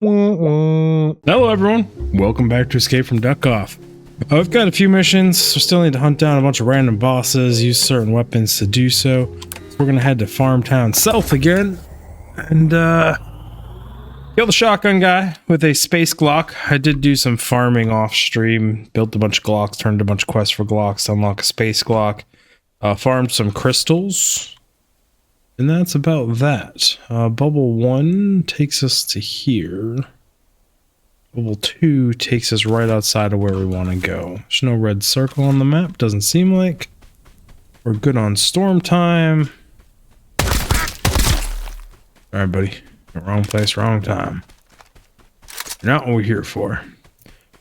Hello everyone, welcome back to Escape From Duckov. I've got a few missions, so still need to hunt down a bunch of random bosses, use certain weapons to do so. We're gonna head to Farm Town South again, and kill the shotgun guy with a space Glock. I did do some farming off stream, built a bunch of Glocks, turned a bunch of quests for Glocks to unlock a space Glock, farmed some crystals. And that's about that. Bubble 1 takes us to here. Bubble 2 takes us right outside of where we want to go. There's no red circle on the map, doesn't seem like. We're good on storm time. Alright, buddy. Wrong place, wrong time. Not what we're here for.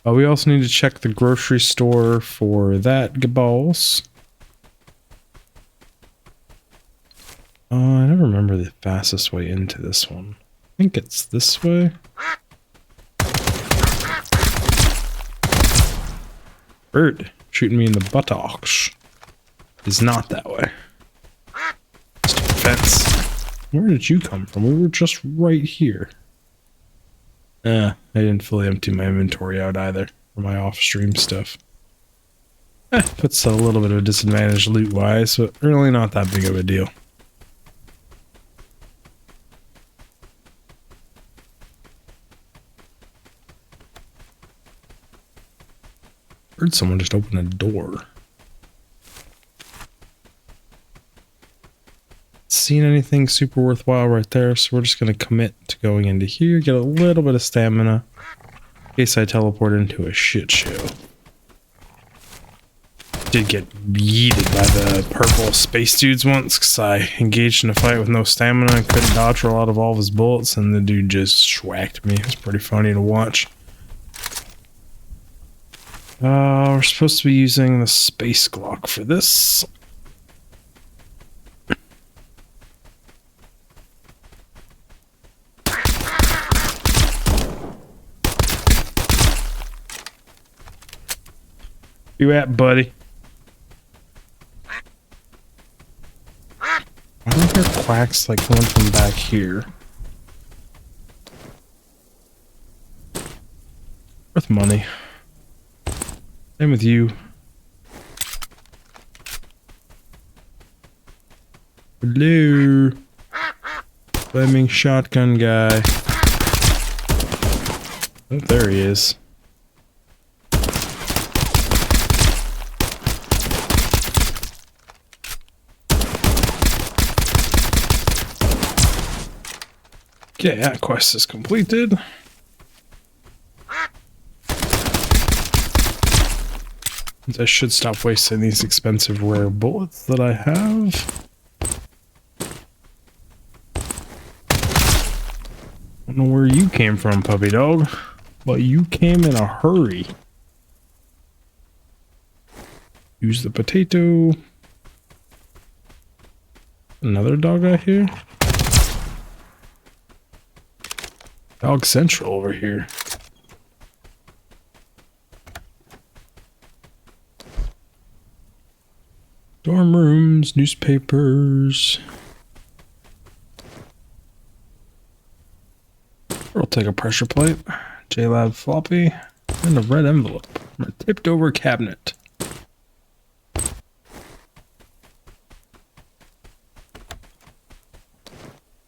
We also need to check the grocery store for that balls. I never remember the fastest way into this one. I think it's this way. Bird shooting me in the buttocks is not that way. Stupid fence. Where did you come from? We were just right here. I didn't fully empty my inventory out either for my off-stream stuff. Puts a little bit of a disadvantage loot-wise, but really not that big of a deal. Heard someone just open a door. Seen anything super worthwhile right there, so we're just going to commit to going into here, get a little bit of stamina in case I teleport into a shit show. Did get yeeted by the purple space dudes once because I engaged in a fight with no stamina and couldn't dodge roll out of all of his bullets, and the dude just schwacked me. It was pretty funny to watch. We're supposed to be using the space Glock for this. You at, buddy? I don't hear quacks like coming from back here. Worth money. Same with you. Hello. Flaming shotgun guy. Oh, there he is. Okay, that quest is completed. I should stop wasting these expensive rare bullets that I have. I don't know where you came from, puppy dog, but you came in a hurry. Use the potato. Another dog out here? Dog Central over here. Dorm rooms, newspapers. I'll take a pressure plate, JLab floppy, and a red envelope from a tipped over cabinet.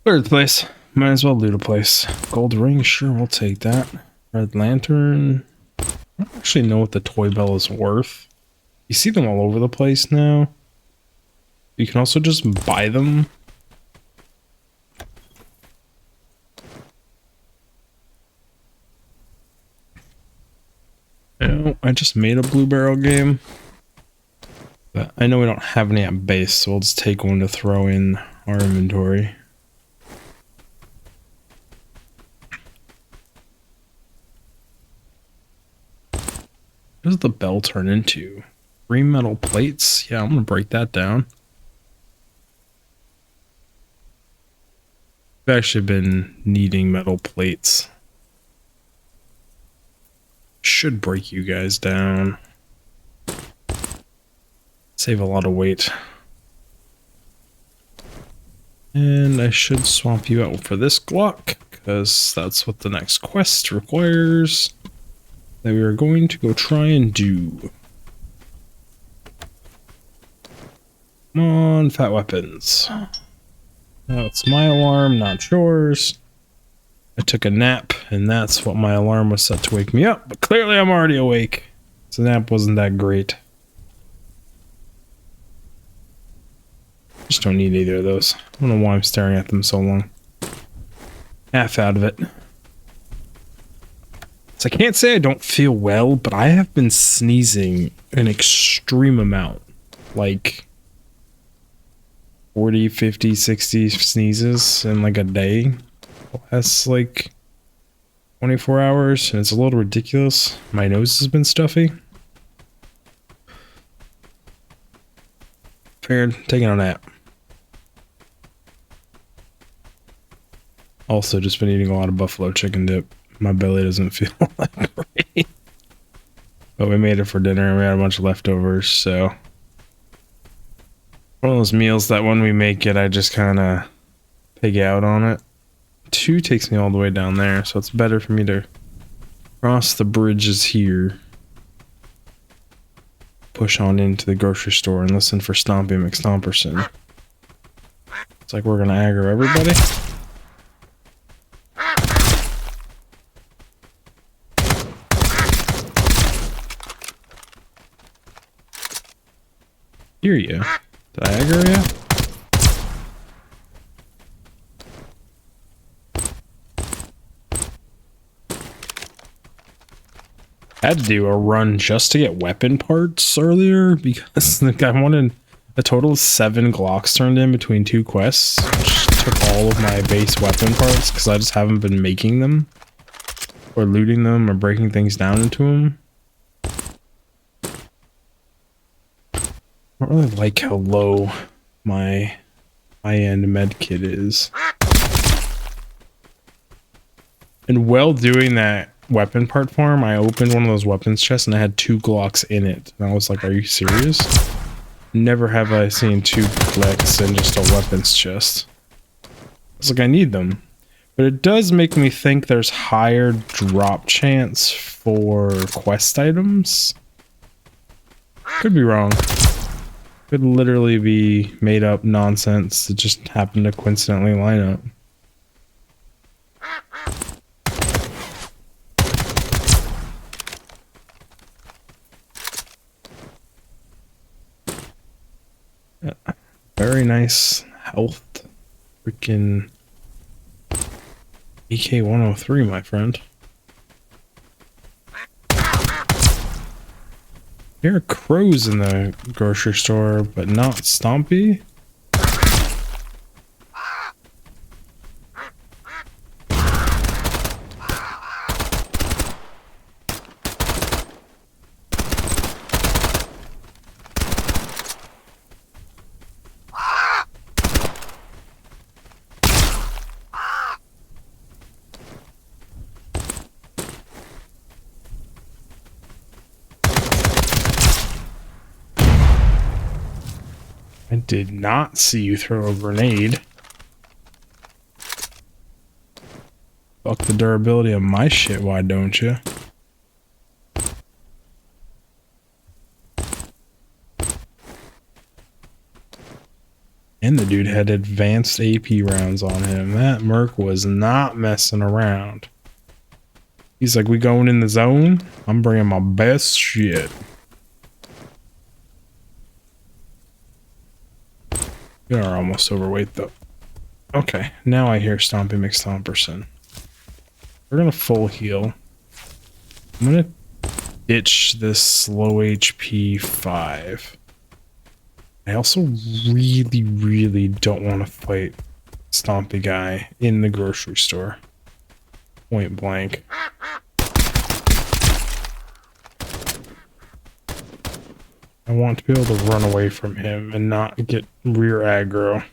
Third place. Might as well loot a place. Gold ring, sure, we'll take that. Red lantern. I don't actually know what the toy bell is worth. You see them all over the place now. You can also just buy them. I just made a blue barrel game. But I know we don't have any at base, so we'll just take one to throw in our inventory. What does the bell turn into? 3 metal plates? Yeah, I'm gonna break that down. I've actually been needing metal plates. Should break you guys down. Save a lot of weight. And I should swap you out for this Glock, because that's what the next quest requires that we are going to go try and do. Come on, fat weapons. Now it's my alarm, not yours. I took a nap, and that's what my alarm was set to wake me up, but clearly I'm already awake. So the nap wasn't that great. Just don't need either of those. I don't know why I'm staring at them so long. Half out of it. So I can't say I don't feel well, but I have been sneezing an extreme amount. Like 40, 50, 60 sneezes in like a day. That's like 24 hours, and it's a little ridiculous. My nose has been stuffy. Figured taking a nap. Also, just been eating a lot of buffalo chicken dip. My belly doesn't feel that great. But we made it for dinner and we had a bunch of leftovers, so. One of those meals that when we make it, I just kind of pig out on it. 2 takes me all the way down there, so it's better for me to cross the bridges here. Push on into the grocery store and listen for Stompy McStomperson. It's like we're gonna aggro everybody. Hear you. Did I aggro you? I had to do a run just to get weapon parts earlier because the guy wanted a total of 7 Glocks turned in between 2 quests, which took all of my base weapon parts because I just haven't been making them or looting them or breaking things down into them. I don't really like how low my high-end med kit is. And while doing that weapon part farm, I opened one of those weapons chests and I had 2 Glocks in it. And I was like, are you serious? Never have I seen 2 Glocks in just a weapons chest. I was like, I need them. But it does make me think there's higher drop chance for quest items. Could be wrong. Could literally be made up nonsense that just happened to coincidentally line up. Very nice health. Freaking AK-103, my friend. There are crows in the grocery store, but not Stompy. I did not see you throw a grenade. Fuck the durability of my shit, why don't you? And the dude had advanced AP rounds on him. That merc was not messing around. He's like, we going in the zone? I'm bringing my best shit. We are almost overweight though. Okay, now I hear Stompy McStomperson. We're gonna full heal. I'm gonna ditch this low HP 5. I also really don't want to fight Stompy guy in the grocery store. Point blank. I want to be able to run away from him and not get rear aggro.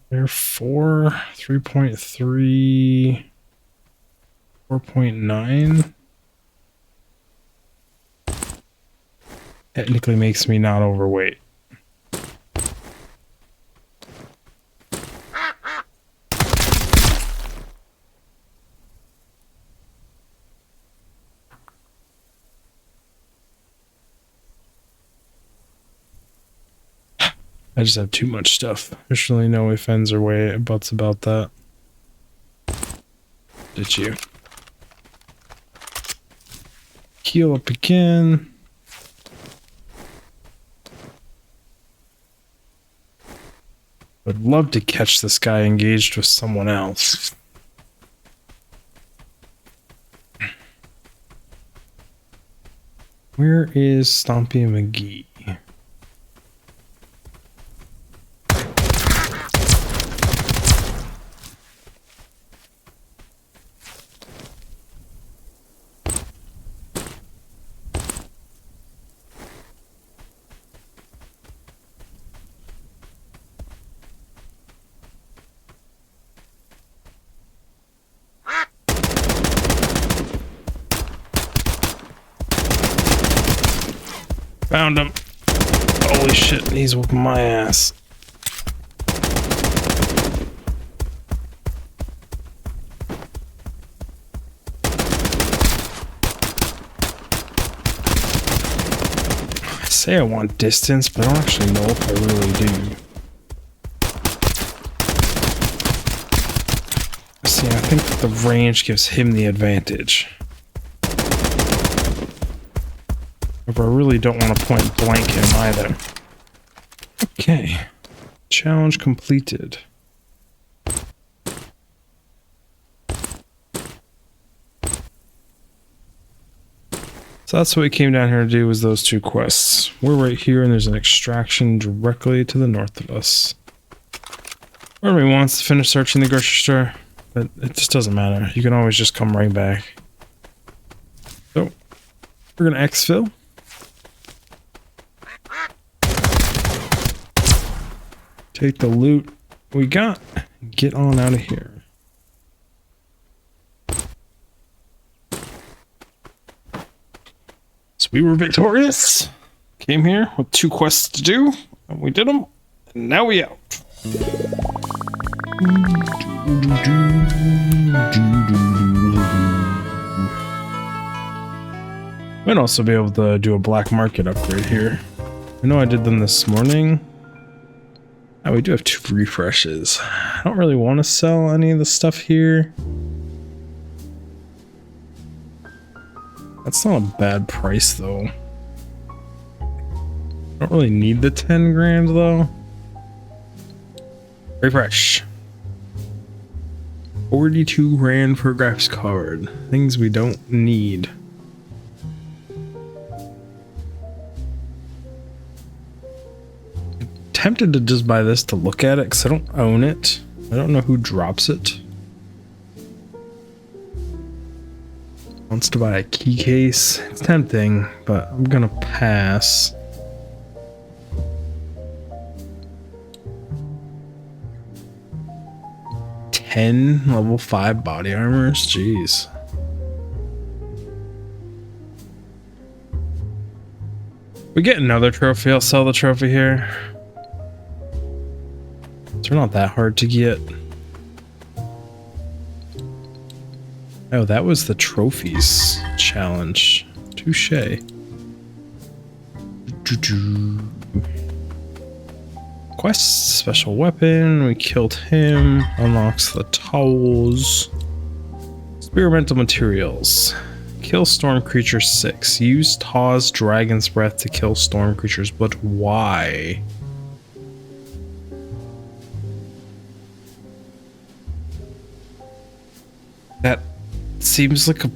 They're 4, 3.3, 4.9. Technically makes me not overweight. I just have too much stuff. There's really no ifs, ands, or buts about that. Did you? Heal up again. Would love to catch this guy engaged with someone else. Where is Stompy McGee? Found him. Holy shit, he's whooping my ass. I say I want distance, but I don't actually know if I really do. See, I think the range gives him the advantage. But I really don't want to point blank him either. Okay. Challenge completed. So that's what we came down here to do, was those two quests. We're right here and there's an extraction directly to the north of us. Part of me wants to finish searching the grocery store, but it just doesn't matter. You can always just come right back. So, we're gonna exfil. Take the loot we got and get on out of here. So we were victorious. Came here with 2 quests to do, and we did them. And now we out. Might also be able to do a black market upgrade here. I know I did them this morning. Oh, we do have 2 refreshes. I don't really want to sell any of the stuff here. That's not a bad price though. I don't really need the 10 grand though. Refresh. 42 grand for a graphics card. Things we don't need. Tempted to just buy this to look at it because I don't own it. I don't know who drops it. Wants to buy a key case. It's tempting, but I'm gonna pass. $10 level 5 body armors. Jeez. We get another trophy. I'll sell the trophy here. They're not that hard to get. Oh, that was the trophies challenge. Touché. Quest, special weapon. We killed him. Unlocks the towels. Experimental materials. Kill storm creatures 6. Use Taw's Dragon's Breath to kill storm creatures, but why? That seems like a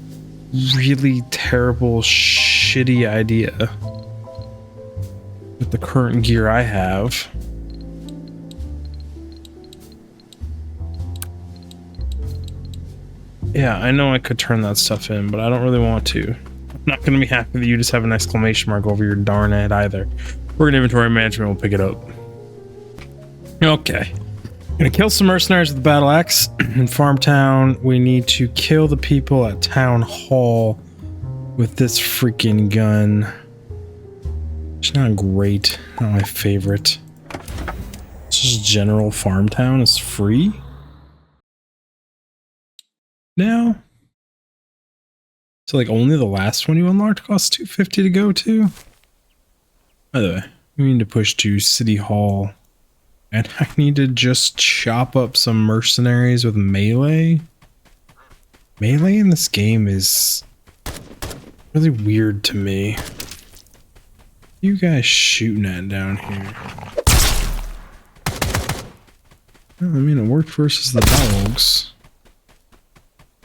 really terrible, shitty idea with the current gear I have. Yeah, I know I could turn that stuff in, but I don't really want to. I'm not going to be happy that you just have an exclamation mark over your darn head either. We're in inventory management, we'll pick it up. Okay. Gonna kill some mercenaries with the battle axe. In Farmtown, we need to kill the people at Town Hall with this freaking gun. It's not great. Not my favorite. This is General Farmtown is free now. So like only the last one you unlocked costs $250 to go to. By the way, we need to push to City Hall. And I need to just chop up some mercenaries with melee. Melee in this game is really weird to me. What are you guys shooting at down here? Well, I mean, it worked versus the dogs.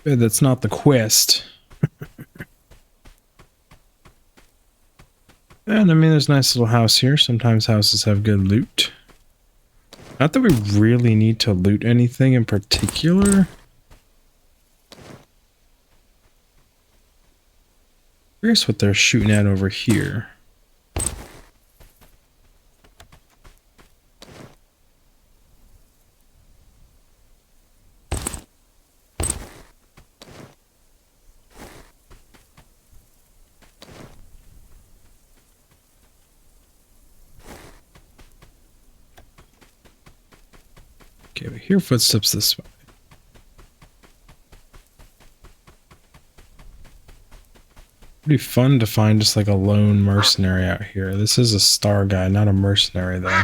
Good, that's not the quest. And I mean, there's a nice little house here. Sometimes houses have good loot. Not that we really need to loot anything in particular. Curious what they're shooting at over here. Okay, we hear footsteps this way. Pretty fun to find just like a lone mercenary out here. This is a star guy, not a mercenary though.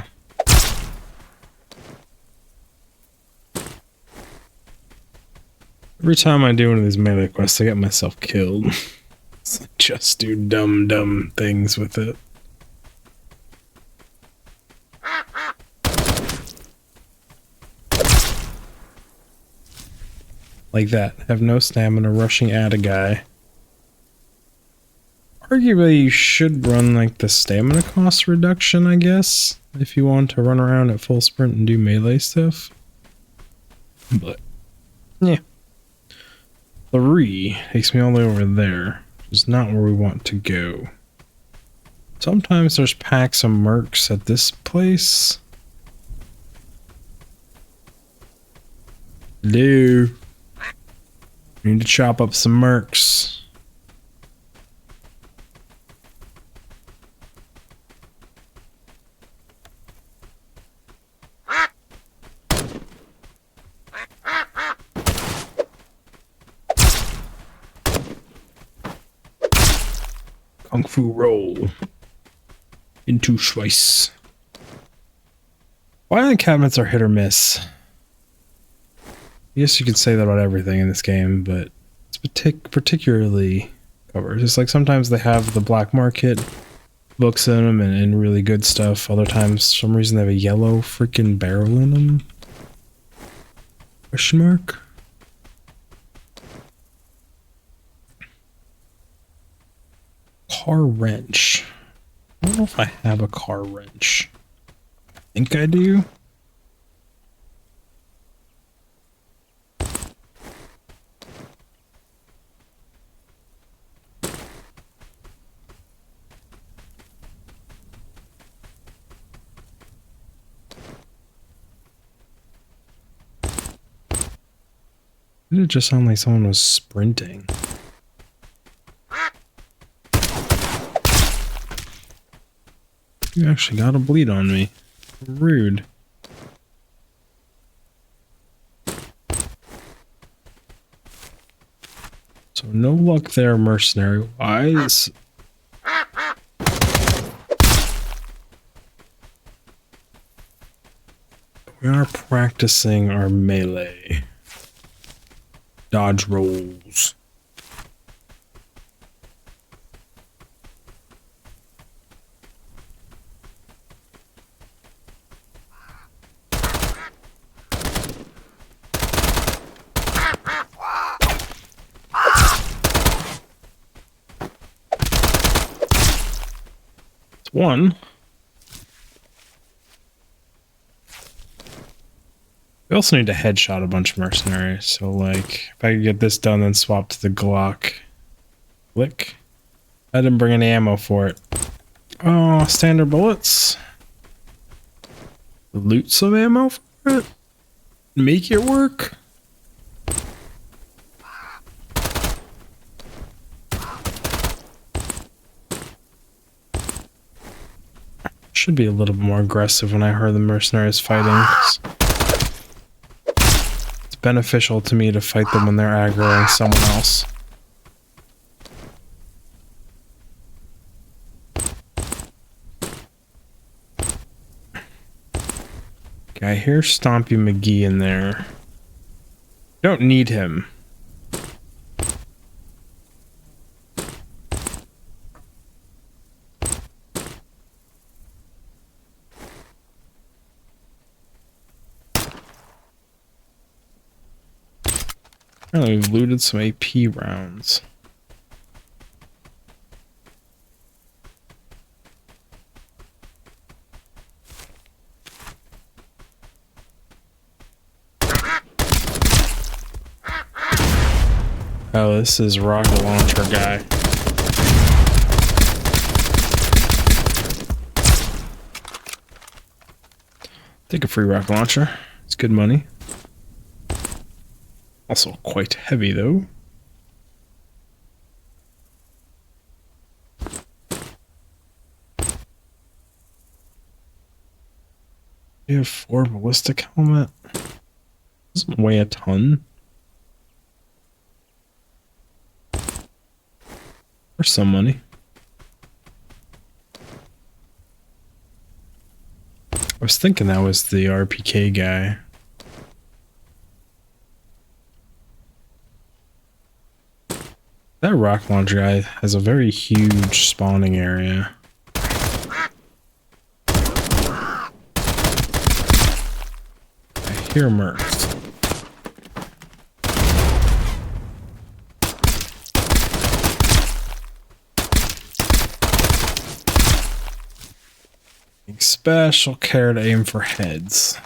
Every time I do one of these melee quests, I get myself killed. Just do dumb things with it. Like that. Have no stamina, rushing at a guy. Arguably, you should run like the stamina cost reduction, I guess, if you want to run around at full sprint and do melee stuff. But, yeah. 3 takes me all the way over there, which is not where we want to go. Sometimes there's packs of mercs at this place. Hello. We need to chop up some mercs. Kung Fu roll into Schweiss. Violent cabinets are hit or miss. I guess you could say that about everything in this game, but it's particularly covered. Just like sometimes they have the black market books in them and really good stuff. Other times, for some reason, they have a yellow freaking barrel in them. Question mark? Car wrench. I don't know if I have a car wrench. I think I do. Did it just sound like someone was sprinting? You actually got a bleed on me. Rude. So no luck there, mercenary-wise. We are practicing our melee. Dodge rolls. It's one. We also need to headshot a bunch of mercenaries, so like, if I could get this done, then swap to the Glock. Click. I didn't bring any ammo for it. Oh, standard bullets. Loot some ammo for it? make it work. Should be a little bit more aggressive when I heard the mercenaries fighting. It's beneficial to me to fight them when they're aggroing someone else. Okay, I hear Stompy McGee in there. Don't need him. Apparently we've looted some AP rounds. Oh, this is rocket launcher guy. Take a free rocket launcher. It's good money. Also quite heavy though. You have 4 ballistic helmet. Doesn't weigh a ton. For some money. I was thinking that was the RPK guy. That rock launcher guy has a very huge spawning area. I hear mercs. Special care to aim for heads.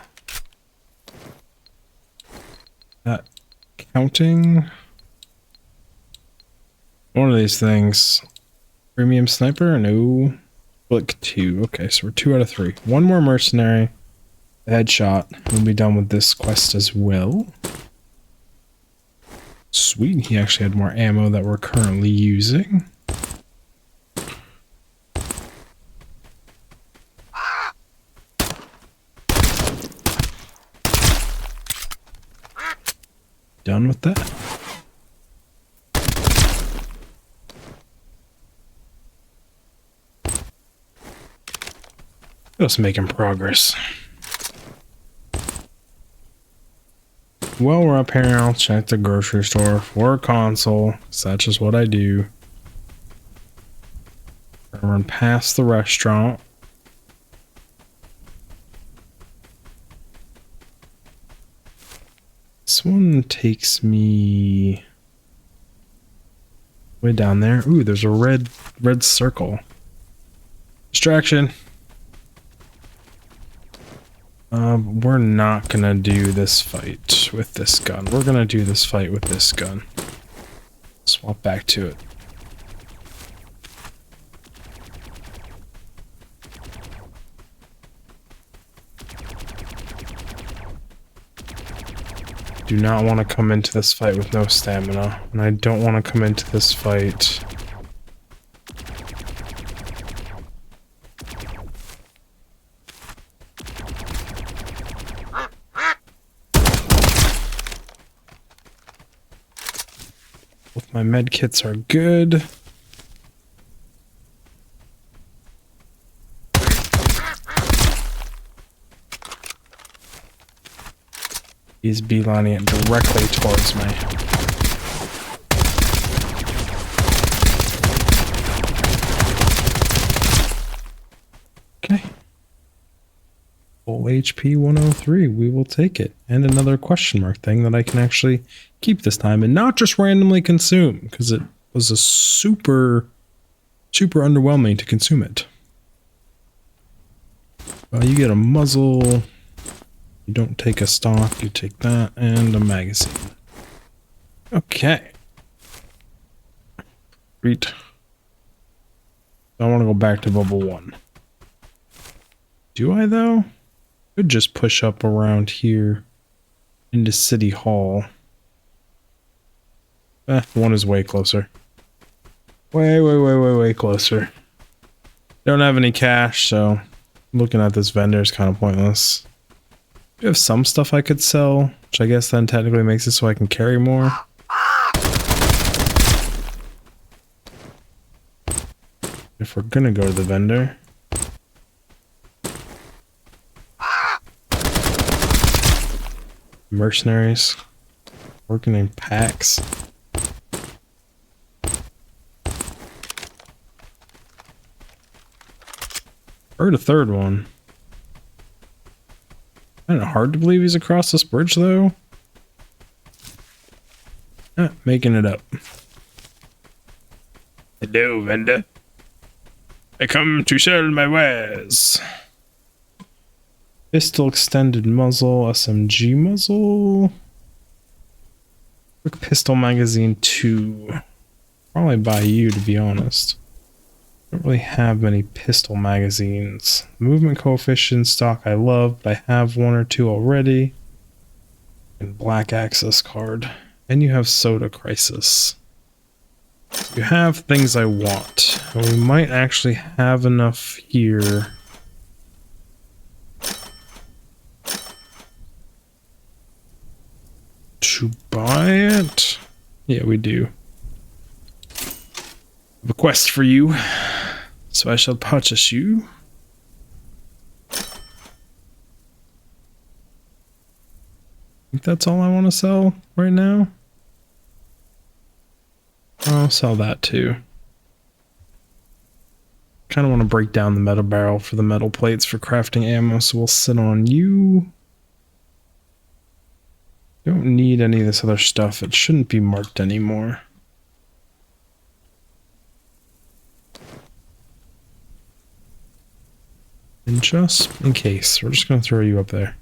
That counting? One of these things. Premium sniper? No. Click 2. Okay, so we're 2 out of 3. One more mercenary. Headshot. We'll be done with this quest as well. Sweet. He actually had more ammo that we're currently using. Done with that. Just making progress. While we're up here, I'll check the grocery store for a console, because that's just what I do. I'll run past the restaurant. This one takes me way down there. Ooh, there's a red circle. Distraction. We're not gonna do this fight with this gun. We're gonna do this fight with this gun. Swap back to it. Do not want to come into this fight with no stamina, and I don't want to come into this fight my med kits are good. He's beelining it directly towards me. Okay. Full HP 103. We will take it. And another question mark thing that I can actually keep this time and not just randomly consume, because it was a super underwhelming to consume it. You get a muzzle. You don't take a stock, you take that, and a magazine. Okay. Great. I want to go back to bubble 1. Do I, though? Could just push up around here. into City Hall. One is way closer. Way closer. Don't have any cash, so looking at this vendor is kind of pointless. I have some stuff I could sell, which I guess then technically makes it so I can carry more. If we're gonna go to the vendor. Mercenaries. Working in packs. Heard a third one. Kind of hard to believe he's across this bridge, though. Making it up. Hello, vendor. I come to sell my wares. Pistol extended muzzle, SMG muzzle. Quick pistol magazine 2. Probably buy you, to be honest. Don't really have many pistol magazines. Movement coefficient stock I love, but I have one or two already. And black access card. And you have soda crisis. You have things I want. And we might actually have enough here. To buy it? Yeah, we do. I have a quest for you. So I shall purchase you. I think that's all I want to sell right now. I'll sell that too. Kind of want to break down the metal barrel for the metal plates for crafting ammo, so we'll sit on you. Don't need any of this other stuff. It shouldn't be marked anymore. And just in case, we're just going to throw you up there.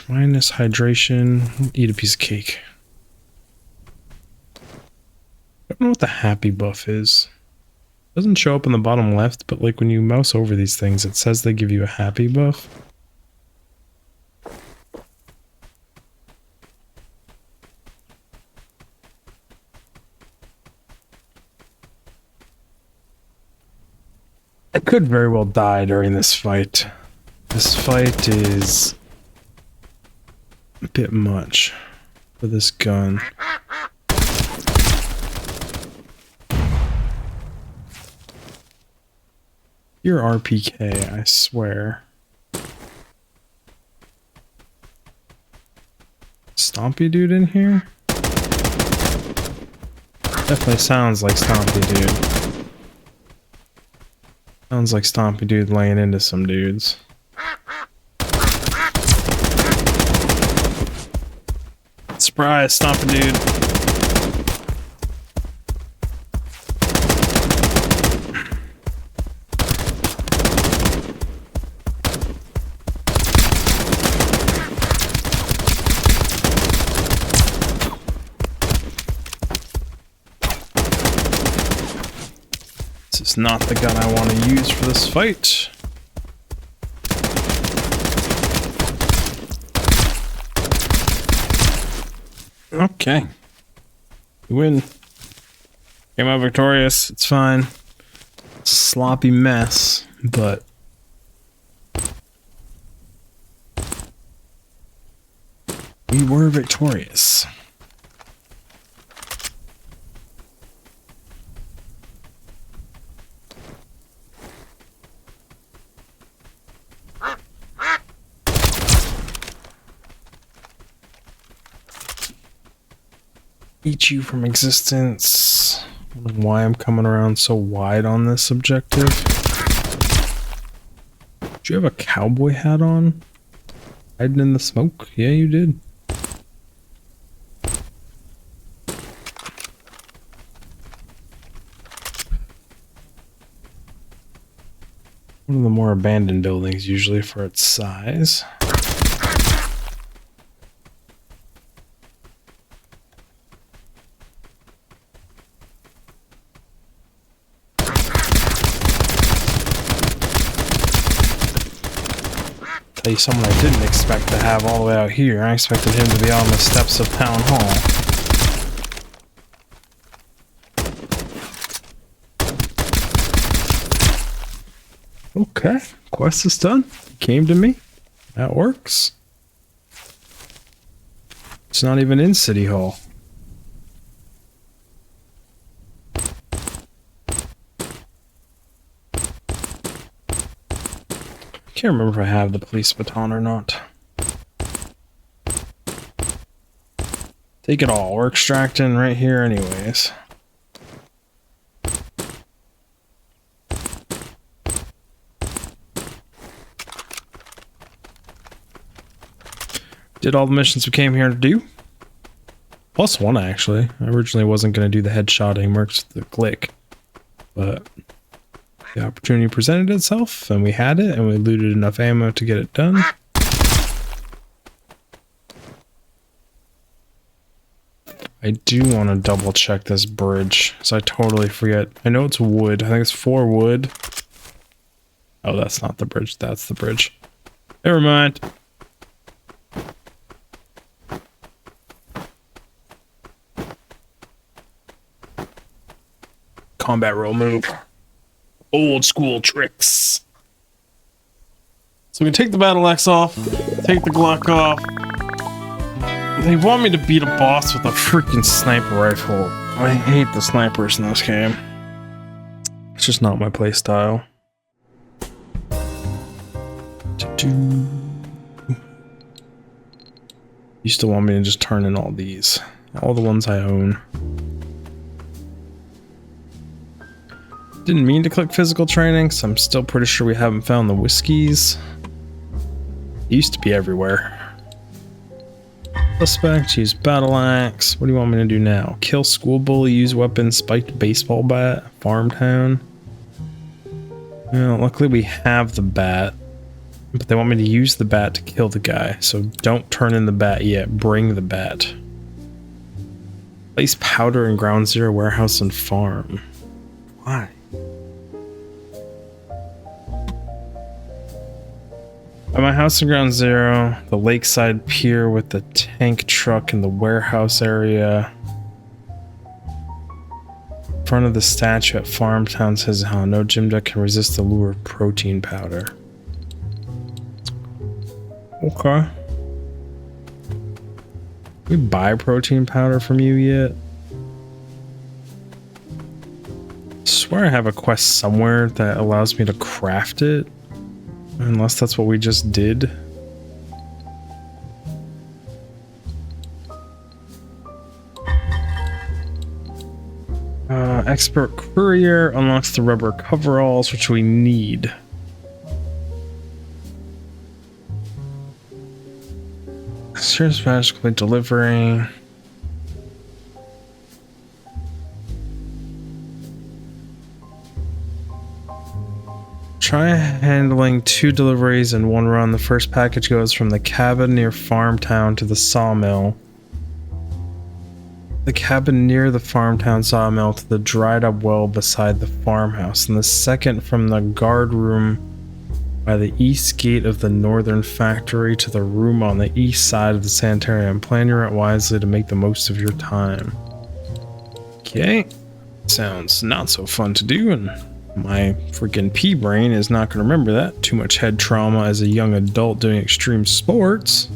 Minus hydration. Eat a piece of cake. I don't know what the happy buff is. It doesn't show up in the bottom left, but like when you mouse over these things, it says they give you a happy buff. I could very well die during this fight. This fight is a bit much for this gun. You're RPK, I swear. Stompy dude in here? Definitely sounds like Stompy dude. Sounds like Stompy dude laying into some dudes. Surprise, Stompy dude. This is not the gun I want to use for this fight. Okay. You win. Came out victorious. It's fine. It's a sloppy mess, but we were victorious. Eat you from existence. I don't know why I'm coming around so wide on this objective. Did you have a cowboy hat on? Hiding in the smoke? Yeah, you did. One of the more abandoned buildings usually for its size. Tell you someone I didn't expect to have all the way out here. I expected him to be on the steps of Town Hall. Okay, quest is done. Came to me. That works. It's not even in City Hall. Can't remember if I have the police baton or not. Take it all. We're extracting right here anyways. Did all the missions we came here to do. Plus one, actually. I originally wasn't going to do the headshot anymore because of the click. But the opportunity presented itself, and we had it, and we looted enough ammo to get it done. I do want to double check this bridge, so I totally forget. I know it's wood. I think it's 4 wood. Oh, that's not the bridge. That's the bridge. Never mind. Combat roll move. Old school tricks. So we can take the battle axe off, take the Glock off. They want me to beat a boss with a freaking sniper rifle. I hate the snipers in this game. It's just not my play style. You still want me to just turn in all these. All the ones I own. Didn't mean to click physical training, so I'm still pretty sure we haven't found the whiskeys. It used to be everywhere. Suspect, use battle axe. What do you want me to do now? Kill school bully, use weapon, spiked baseball bat, farm town. Well, luckily we have the bat, but they want me to use the bat to kill the guy, so don't turn in the bat yet. Bring the bat. Place powder in ground zero, warehouse, and farm. Why? At my house in ground zero, the lakeside pier with the tank truck in the warehouse area. In front of the statue at Farmtown says how no gym deck can resist the lure of protein powder. Okay. We buy protein powder from you yet? I swear I have a quest somewhere that allows me to craft it. Unless that's what we just did. Expert courier unlocks the rubber coveralls, which we need. Serious magically delivering. Try handling 2 deliveries in 1 run. The first package goes from the cabin near Farmtown to the sawmill. The cabin near the Farmtown sawmill to the dried up well beside the farmhouse. And the second from the guard room by the east gate of the northern factory to the room on the east side of the sanitarium. Plan your route wisely to make the most of your time. Okay. Sounds not so fun to do, and my freaking pea brain is not going to remember that. Too much head trauma as a young adult doing extreme sports.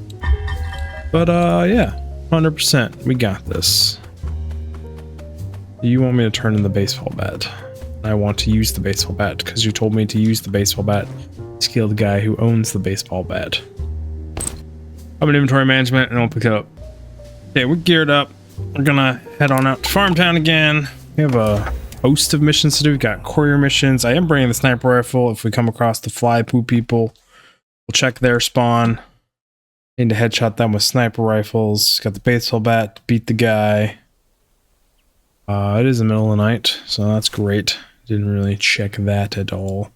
But, yeah. 100%. We got this. You want me to turn in the baseball bat. I want to use the baseball bat because you told me to use the baseball bat to kill the guy who owns the baseball bat. I'm in inventory management and I'll pick it up. Okay, we're geared up. We're gonna head on out to Farmtown again. We have a host of missions to do. We've got courier missions. I am bringing the sniper rifle. If we come across the fly poo people, we'll check their spawn. Need to headshot them with sniper rifles. Got the baseball bat to beat the guy. It is the middle of the night, so that's great. Didn't really check that at all.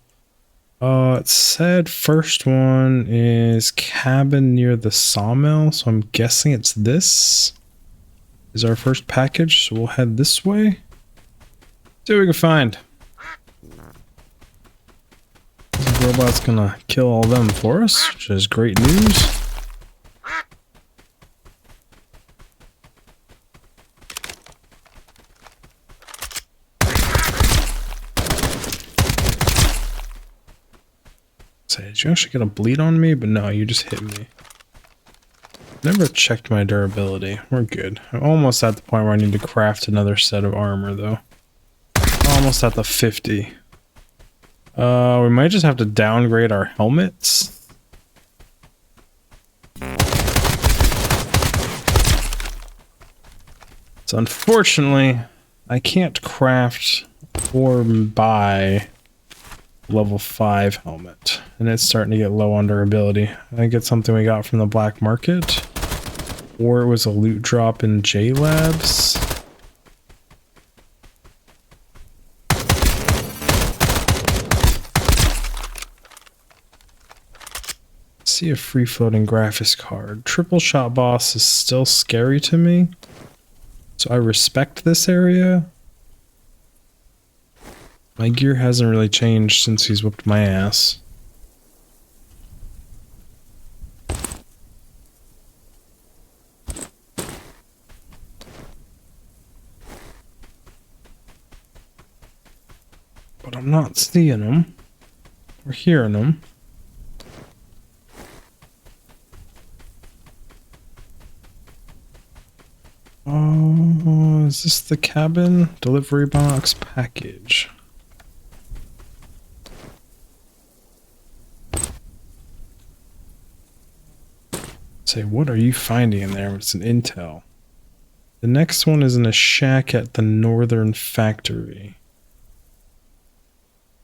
It said first one is cabin near the sawmill, so I'm guessing it's this is our first package, so we'll head this way. See what we can find. robot's gonna kill all them for us, which is great news. Say, did you actually get a bleed on me? But no, you just hit me. Never checked my durability. We're good. I'm almost at the point where I need to craft another set of armor, though. Almost at the 50. We might just have to downgrade our helmets. So unfortunately, I can't craft or buy level 5 helmet. And it's starting to get low on durability. I think it's something we got from the black market. Or it was a loot drop in J Labs. See a free floating graphics card. Triple shot boss is still scary to me. So I respect this area. My gear hasn't really changed since he's whooped my ass. But I'm not seeing him or hearing him. Oh, is this the cabin? Delivery box package. Say, what are you finding in there? It's an intel. The next one is in a shack at the northern factory.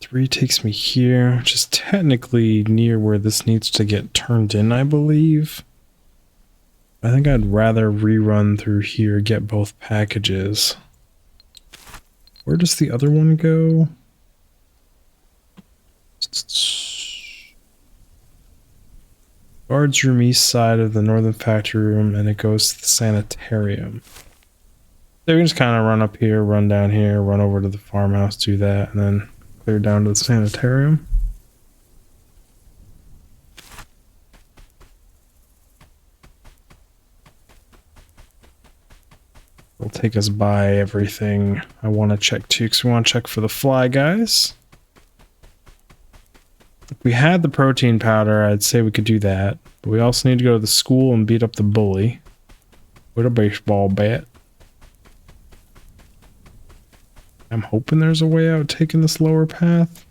3 takes me here, which is technically near where this needs to get turned in, I believe. I think I'd rather rerun through here, get both packages. Where does the other one go? Guards room east side of the northern factory room, and it goes to the sanitarium. So we can just kind of run up here, run down here, run over to the farmhouse, do that, and then clear down to the sanitarium. It'll take us by everything I want to check too, because we want to check for the fly guys. If we had the protein powder, I'd say we could do that. But we also need to go to the school and beat up the bully with a baseball bat. I'm hoping there's a way out taking this lower path.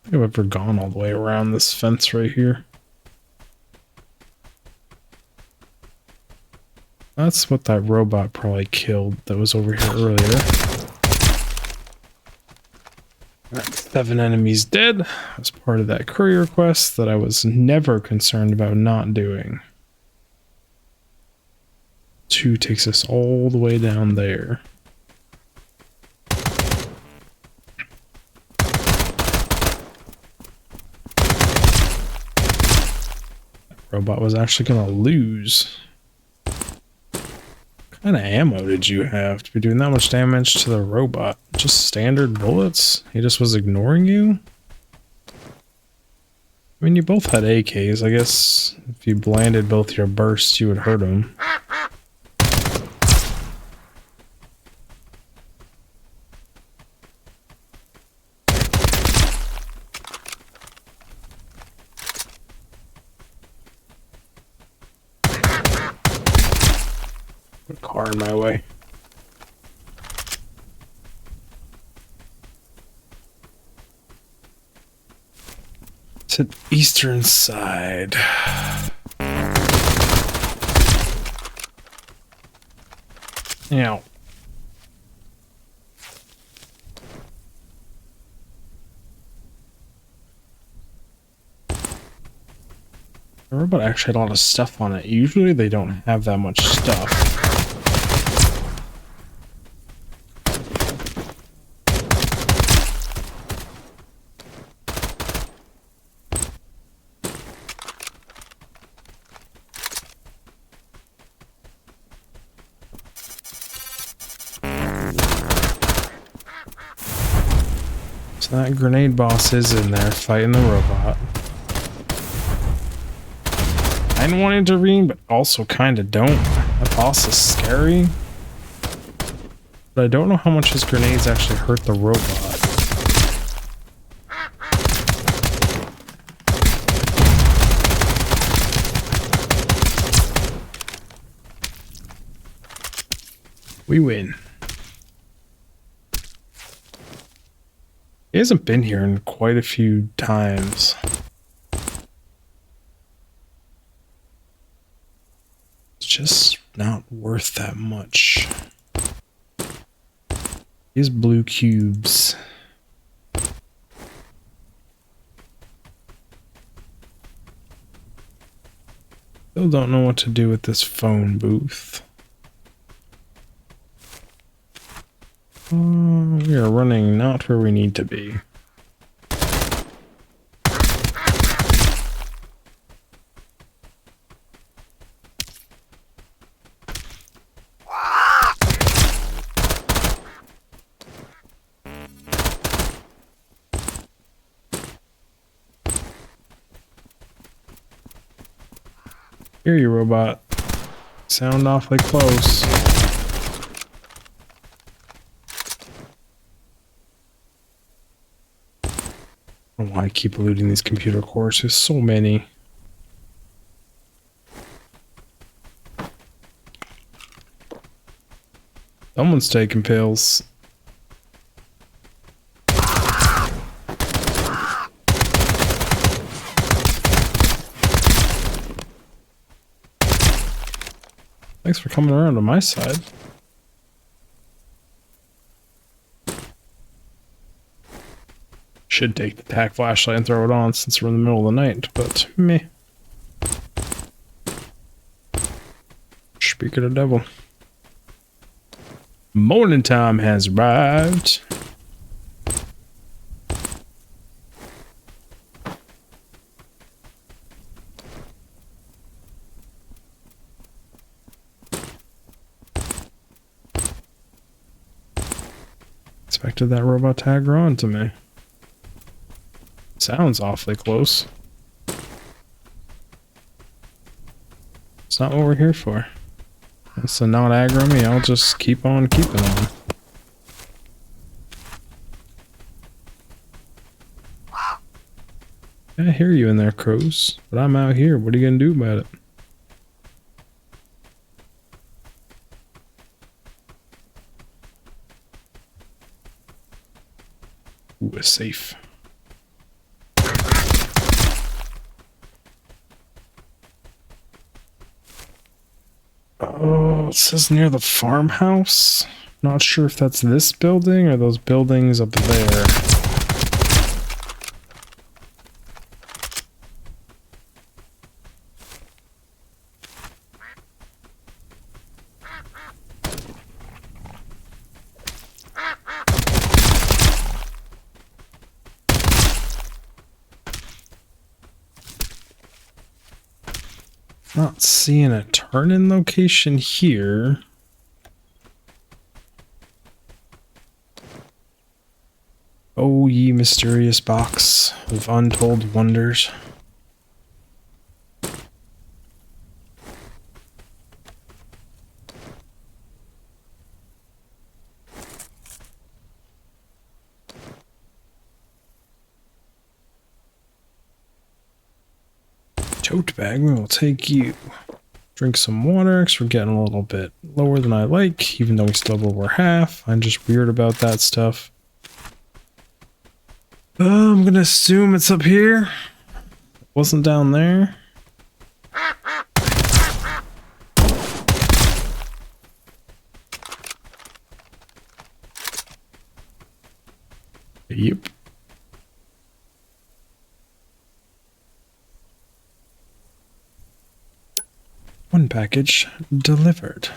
I think I've ever gone all the way around this fence right here. That's what that robot probably killed that was over here earlier. Alright, 7 enemies dead. As part of that courier quest that I was never concerned about not doing. 2 takes us all the way down there. That robot was actually gonna lose. What kind of ammo did you have to be doing that much damage to the robot? Just standard bullets? He just was ignoring you? I mean, you both had AKs. I guess if you landed both your bursts, you would hurt him. Put a car in my way. To the eastern side. Now. The robot actually had a lot of stuff on it. Usually they don't have that much stuff. That grenade boss is in there fighting the robot. I don't want to intervene, but also kind of don't. That boss is scary. But I don't know how much his grenades actually hurt the robot. We win. He hasn't been here in quite a few times. It's just not worth that much. These blue cubes. Still don't know what to do with this phone booth. We are running not where we need to be. Hear you, robot. Sound awfully close. I don't know why I keep looting these computer cores. There's so many. Someone's taking pills. Thanks for coming around to my side. Should take the tack flashlight and throw it on since we're in the middle of the night, but meh. Speak of the devil. Morning time has arrived. Expected that robot tagger on to me. Sounds awfully close. It's not what we're here for. So not aggro me, I'll just keep on keeping on. I hear you in there, crows, but I'm out here. What are you gonna do about it? Ooh, a safe. Oh, it says near the farmhouse. Not sure if that's this building or those buildings up there. Not seeing a turn-in location here. Oh, ye mysterious box of untold wonders. Tote bag, we will take you. Drink some water, because we're getting a little bit lower than I like, even though we still have over half. I'm just weird about that stuff. I'm gonna assume it's up here. It wasn't down there. Yep. One package delivered.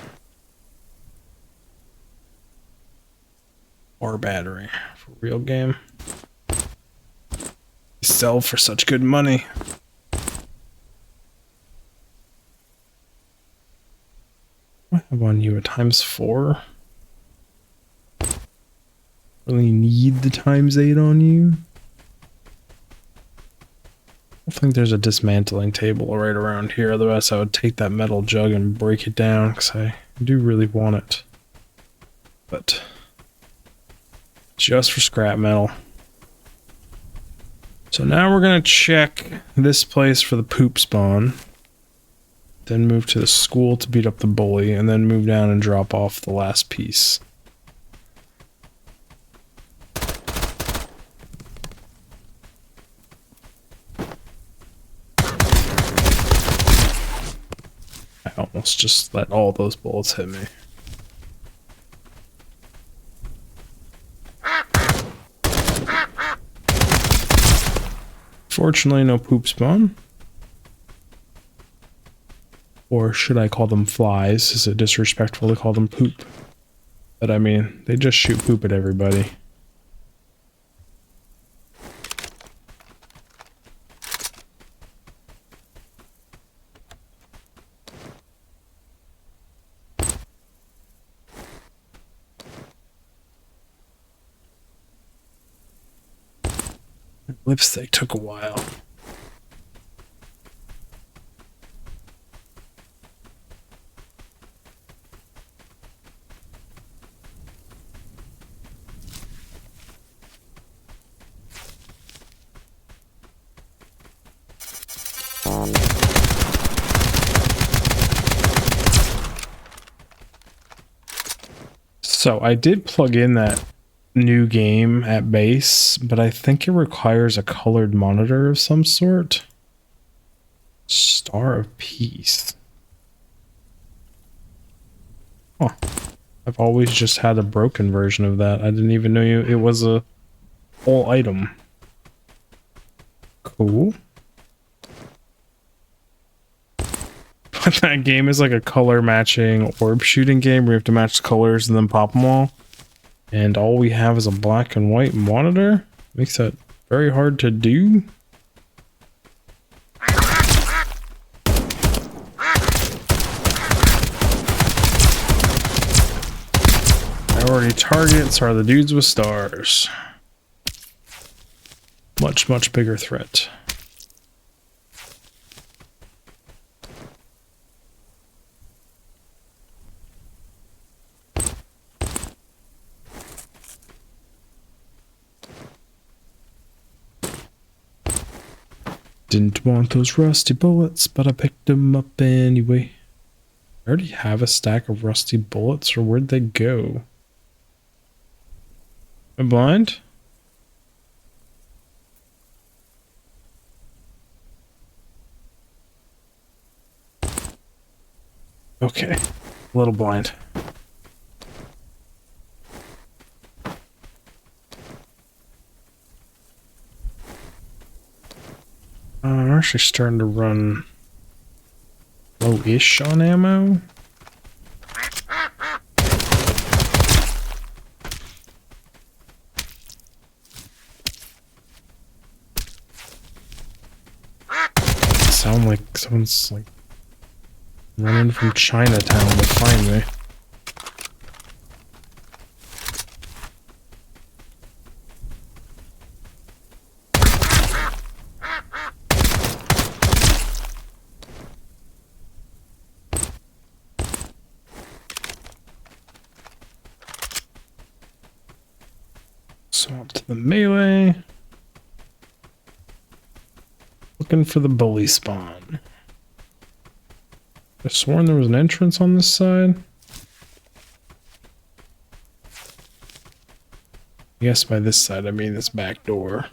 Or battery for real game. Sell for such good money. I have on you a ×4. really need the ×8 on you. I think there's a dismantling table right around here. Otherwise, I would take that metal jug and break it down because I do really want it. But just for scrap metal. So now we're going to check this place for the poop spawn. Then move to the school to beat up the bully. And then move down and drop off the last piece. I almost just let all those bullets hit me. Fortunately, no poop spawn. Or should I call them flies? Is it disrespectful to call them poop? But I mean, they just shoot poop at everybody. Lipstick took a while. So I did plug in that new game at base, but I think it requires a colored monitor of some sort. Star of Peace. Huh. I've always just had a broken version of that. I didn't even know it was a whole item. Cool. But that game is like a color matching orb shooting game where you have to match the colors and then pop them all. And all we have is a black and white monitor. Makes that very hard to do. Priority targets are the dudes with stars. Much, much bigger threat. Didn't want those rusty bullets, but I picked them up anyway. I already have a stack of rusty bullets, or where'd they go? Am I blind? Okay, a little blind. I'm actually starting to run low-ish on ammo. Sound like someone's like running from Chinatown to find me. Swap to the melee. Looking for the bully spawn. I've sworn there was an entrance on this side. I guess by this side I mean this back door.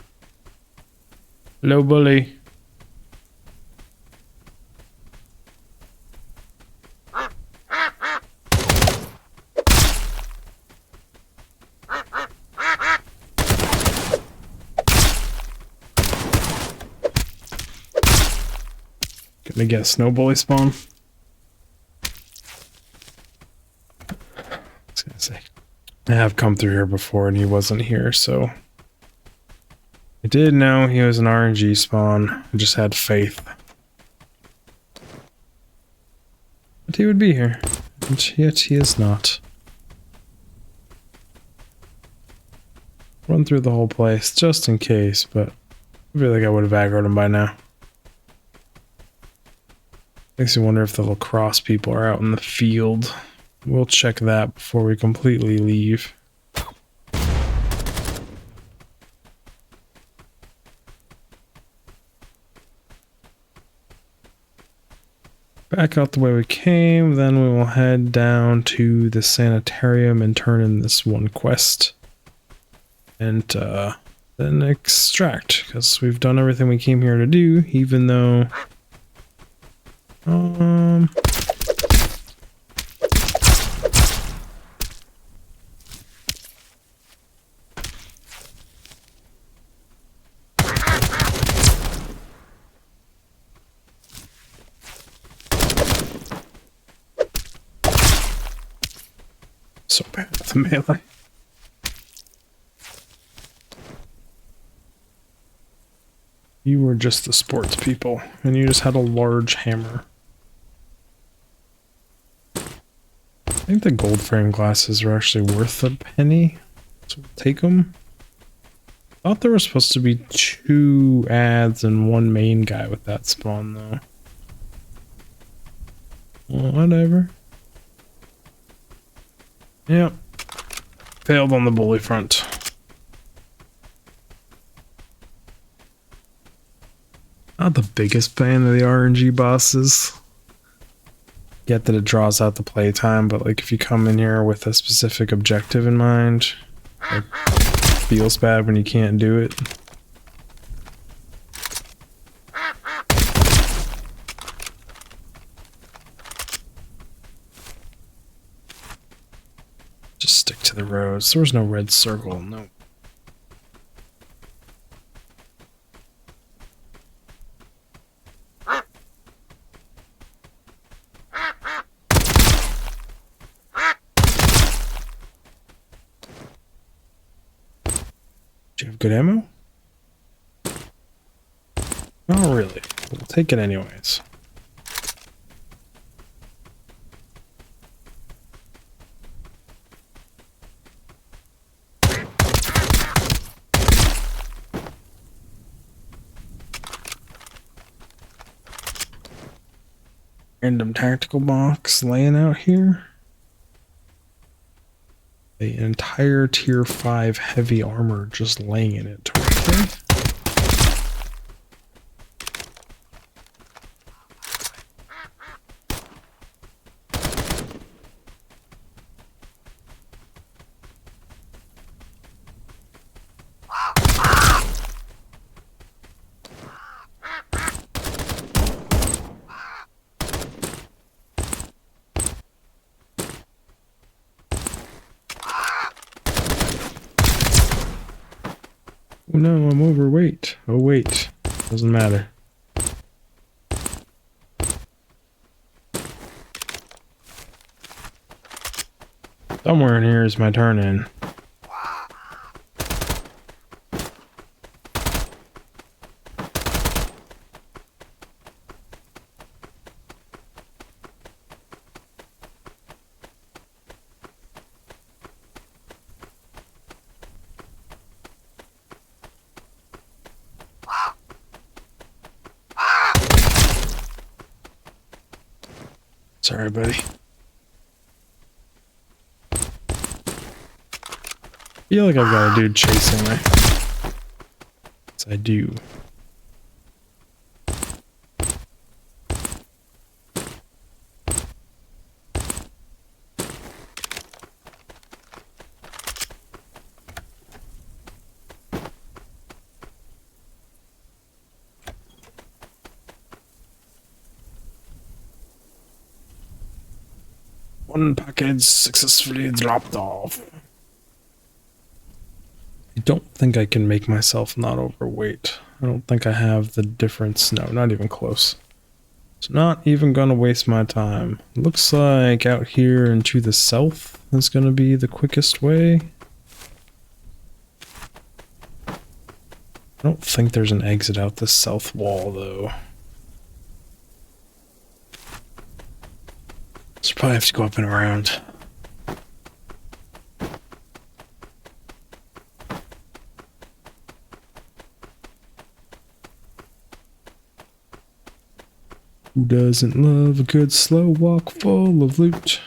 Hello, bully. Gonna guess no bully spawn. I was gonna say, I have come through here before and he wasn't here, so I did know he was an RNG spawn. I just had faith that he would be here, and yet he is not. Run through the whole place just in case, but I feel like I would have aggroed him by now. Makes me wonder if the lacrosse people are out in the field. We'll check that before we completely leave. Back out the way we came, then we will head down to the sanitarium and turn in this one quest. And then extract, because we've done everything we came here to do, even though... So bad with the melee. You were just the sports people, and you just had a large hammer. I think the gold frame glasses are actually worth a penny, so we'll take them. I thought there were supposed to be 2 ads and 1 main guy with that spawn, though. Well, whatever. Yep. Failed on the bully front. Not the biggest fan of the RNG bosses. Get that it draws out the playtime, but like if you come in here with a specific objective in mind, it feels bad when you can't do it. Just stick to the roads. There was no red circle, no. Do you have good ammo? Not really. We'll take it anyways. Random tactical box laying out here. The entire tier 5 heavy armor just laying in it. Okay. Oh no, I'm overweight. Oh wait, doesn't matter. Somewhere in here is my turn in. Sorry, buddy. Feel like I've got a dude chasing me. Yes, I do. One package successfully dropped off. I don't think I can make myself not overweight. I don't think I have the difference. No, not even close. So not even gonna waste my time. Looks like out here and to the south is gonna be the quickest way. I don't think there's an exit out the south wall though. So probably have to go up and around. Who doesn't love a good slow walk full of loot?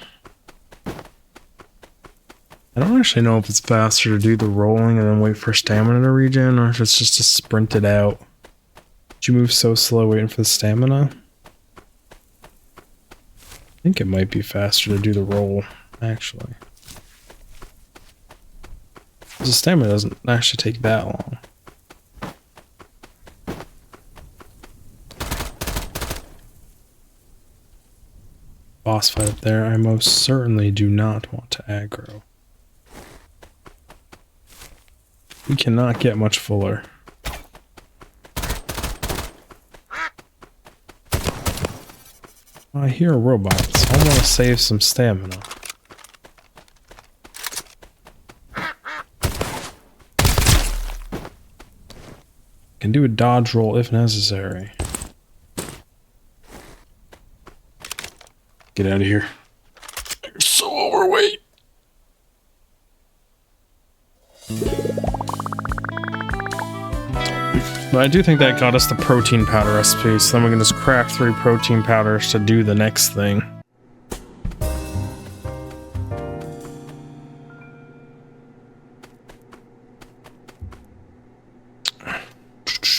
I don't actually know if it's faster to do the rolling and then wait for stamina to regen, or if it's just to sprint it out. Did you move so slow waiting for the stamina? I think it might be faster to do the roll, actually. The stamina doesn't actually take that long. Boss fight up there, I most certainly do not want to aggro. We cannot get much fuller. I hear a robot, so I want to save some stamina. Can do a dodge roll if necessary. Get out of here. You're so overweight. But I do think that got us the protein powder recipe, so then we can just craft 3 protein powders to do the next thing.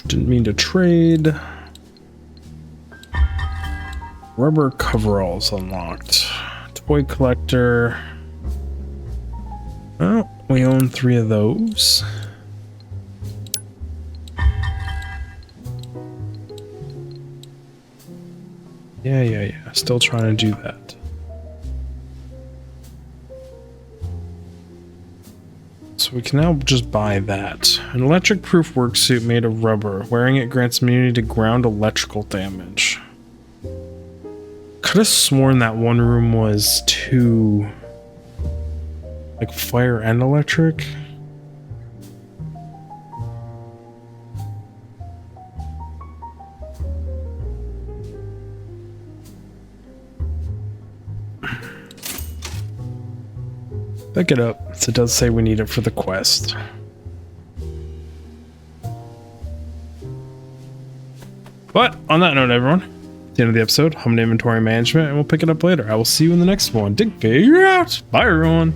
Didn't mean to trade. Rubber coveralls unlocked. Toy collector. Well, we own 3 of those. Yeah. Still trying to do that. So we can now just buy that. An electric-proof work suit made of rubber. Wearing it grants immunity to ground electrical damage. Could have sworn that one room was 2... like fire and electric. Pick it up, so it does say we need it for the quest. But on that note, everyone, at the end of the episode, I'm in inventory management, and we'll pick it up later. I will see you in the next one. Dig figure out. Bye, everyone.